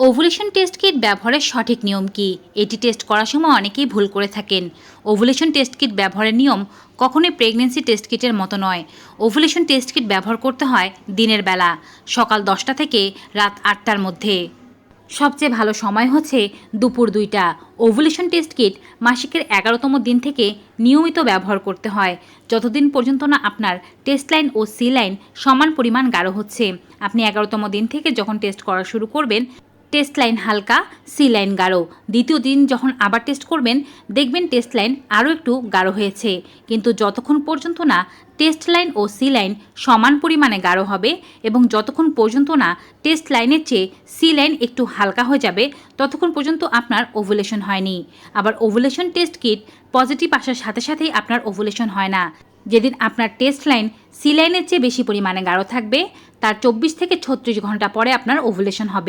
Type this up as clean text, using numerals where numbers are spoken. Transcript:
Ovulation test kit ব্যবহারের সঠিক নিয়ম কি? এটি টেস্ট করার সময় অনেকেই ভুল করে থাকেন। ওভুলেশন টেস্ট কিট ব্যবহারের নিয়ম কখনোই প্রেগন্যান্সি টেস্ট কিটের মতো নয়। ওভুলেশন টেস্ট কিট ব্যবহার করতে হয় দিনের বেলা, সকাল 10টা থেকে রাত 8টার মধ্যে। সবচেয়ে ভালো সময় হচ্ছে দুপুর 2টা। ওভুলেশন টেস্ট কিট মাসিকের 11তম দিন থেকে নিয়মিত ব্যবহার করতে হয়, যতদিন পর্যন্ত না আপনার টেস্ট লাইন ও সি লাইন সমান পরিমাণ গাঢ় হচ্ছে। আপনি 11তম দিন থেকে যখন টেস্ট করা শুরু করবেন, টেস্ট লাইন হালকা, সি লাইন গাঢ়। দ্বিতীয় দিন যখন আবার টেস্ট করবেন, দেখবেন টেস্ট লাইন আরও একটু গাঢ় হয়েছে। কিন্তু যতক্ষণ পর্যন্ত না টেস্ট লাইন ও সি লাইন সমান পরিমাণে গাঢ় হবে এবং যতক্ষণ পর্যন্ত না টেস্ট লাইনের চেয়ে সি লাইন একটু হালকা হয়ে যাবে, ততক্ষণ পর্যন্ত আপনার ওভুলেশন হয়নি। আবার ওভুলেশন টেস্ট কিট পজিটিভ আসার সাথে সাথেই আপনার ওভুলেশন হয় না। যেদিন আপনার টেস্ট লাইন সি লাইনের চেয়ে বেশি পরিমাণে গাঢ় থাকবে, তার 24 থেকে 36 ঘন্টা পরে আপনার ওভুলেশন হবে।